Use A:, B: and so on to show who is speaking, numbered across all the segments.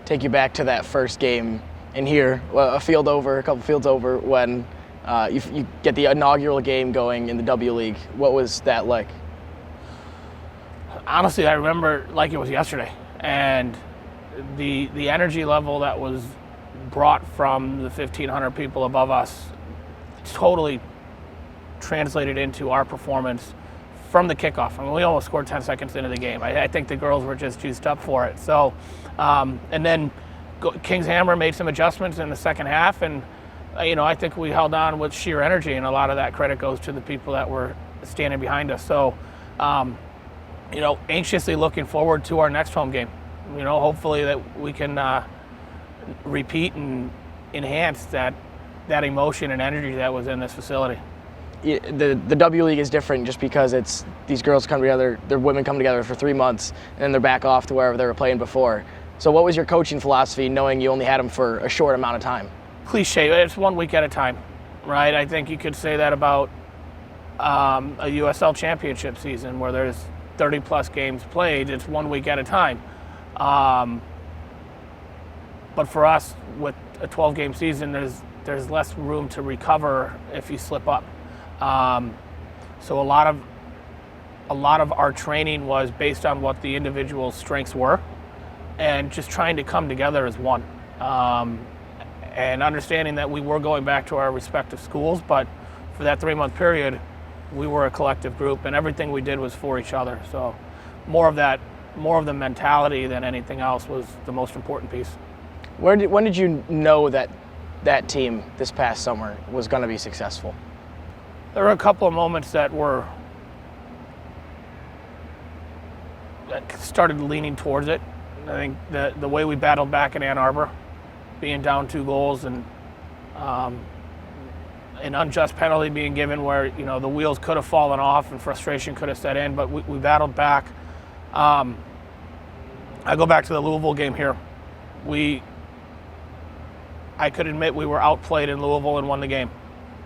A: take you back to that first game in here, a couple fields over, when you get the inaugural game going in the W League. What was that like?
B: Honestly, I remember like it was yesterday, and the energy level that was brought from the 1,500 people above us totally translated into our performance from the kickoff. I mean, we almost scored 10 seconds into the game. I think the girls were just juiced up for it. So, and then Kings Hammer made some adjustments in the second half, and I think we held on with sheer energy, and a lot of that credit goes to the people that were standing behind us. So, anxiously looking forward to our next home game. Hopefully that we can repeat and enhance that emotion and energy that was in this facility.
A: The W League is different just because it's these girls come together, their women come together for 3 months, and then they're back off to wherever they were playing before. So what was your coaching philosophy, knowing you only had them for a short amount of time?
B: Cliche, it's 1 week at a time, right? I think you could say that about a USL championship season where there's 30-plus games played. It's 1 week at a time. But for us, with a 12-game season, there's less room to recover if you slip up. So a lot of our training was based on what the individual strengths were, and just trying to come together as one. And understanding that we were going back to our respective schools, but for that 3-month period, we were a collective group, and everything we did was for each other. So more of the mentality than anything else was the most important piece.
A: When did you know that team this past summer was going to be successful?
B: There were a couple of moments that started leaning towards it. I think the way we battled back in Ann Arbor, being down 2 goals, and an unjust penalty being given where the wheels could have fallen off and frustration could have set in, but we battled back. I go back to the Louisville game here. I could admit we were outplayed in Louisville and won the game.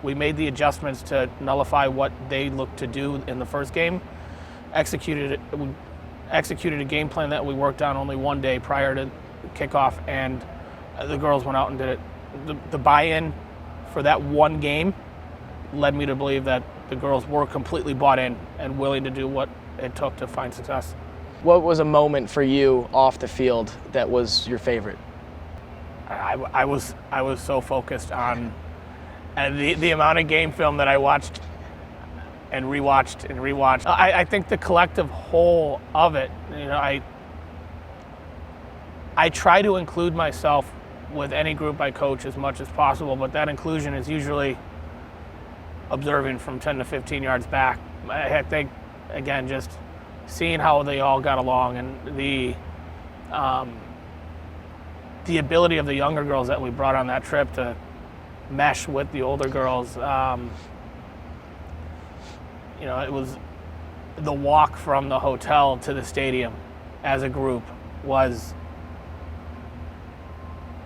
B: We made the adjustments to nullify what they looked to do in the first game. Executed a game plan that we worked on only 1 day prior to kickoff, and the girls went out and did it. The buy-in for that one game led me to believe that the girls were completely bought in and willing to do what it took to find success.
A: What was a moment for you off the field that was your favorite?
B: I was so focused on the amount of game film that I watched and rewatched. I think the collective whole of it, I try to include myself with any group I coach as much as possible, but that inclusion is usually observing from 10 to 15 yards back. I think, again, just seeing how they all got along, and the ability of the younger girls that we brought on that trip to mesh with the older girls. It was the walk from the hotel to the stadium as a group was,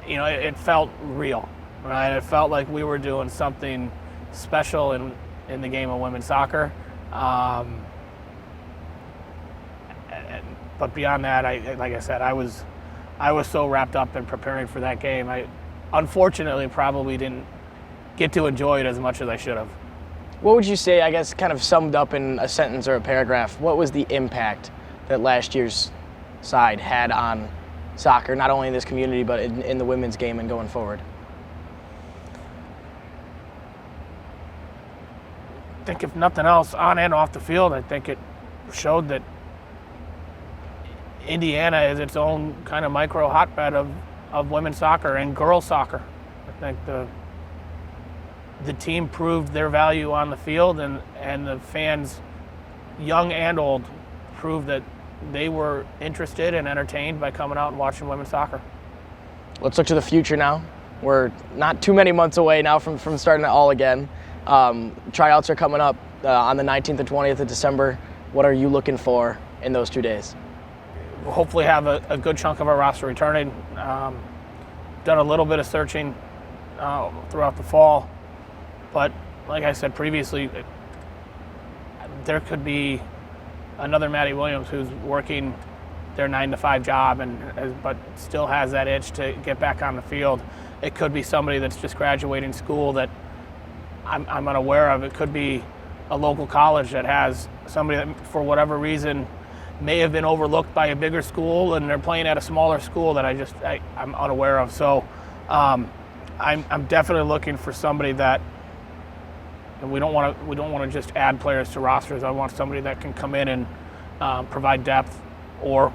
B: it felt real, right? It felt like we were doing something special in the game of women's soccer. But beyond that, like I said, I was so wrapped up in preparing for that game. I unfortunately probably didn't get to enjoy it as much as I should have.
A: What would you say, I guess, kind of summed up in a sentence or a paragraph, what was the impact that last year's side had on soccer, not only in this community, but in the women's game and going forward?
B: I think if nothing else, on and off the field, I think it showed that Indiana is its own kind of micro hotbed of women's soccer and girls soccer. I think the team proved their value on the field, and the fans, young and old, proved that they were interested and entertained by coming out and watching women's soccer.
A: Let's look to the future now. We're not too many months away now from starting it all again. Tryouts are coming up on the 19th and 20th of December. What are you looking for in those 2 days?
B: We'll hopefully have a good chunk of our roster returning. Done a little bit of searching throughout the fall, but like I said previously, there could be another Maddie Williams who's working their 9-to-5 job, but still has that itch to get back on the field. It could be somebody that's just graduating school that I'm unaware of. It could be a local college that has somebody that, for whatever reason, may have been overlooked by a bigger school and they're playing at a smaller school that I'm unaware of. So I'm definitely looking for somebody that, and we don't want to just add players to rosters. I want somebody that can come in and provide depth or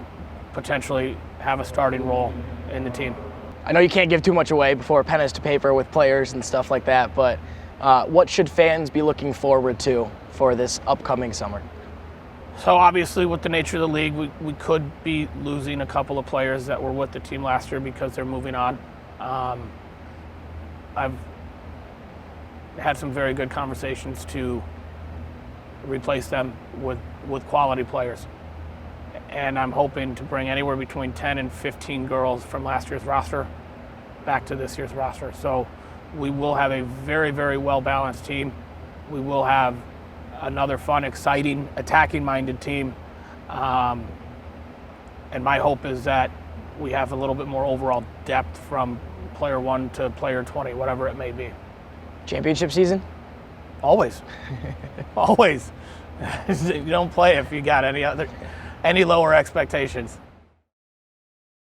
B: potentially have a starting role in the team.
A: I know you can't give too much away before pen is to paper with players and stuff like that, but what should fans be looking forward to for this upcoming summer?
B: So obviously with the nature of the league, we could be losing a couple of players that were with the team last year because they're moving on. I've had some very good conversations to replace them with quality players. And I'm hoping to bring anywhere between 10 and 15 girls from last year's roster back to this year's roster. So we will have a very, very well-balanced team. We will have another fun, exciting, attacking-minded team. And my hope is that we have a little bit more overall depth from player 1 to player 20, whatever it may be.
A: Championship season?
B: Always. Always. You don't play if you got any lower expectations.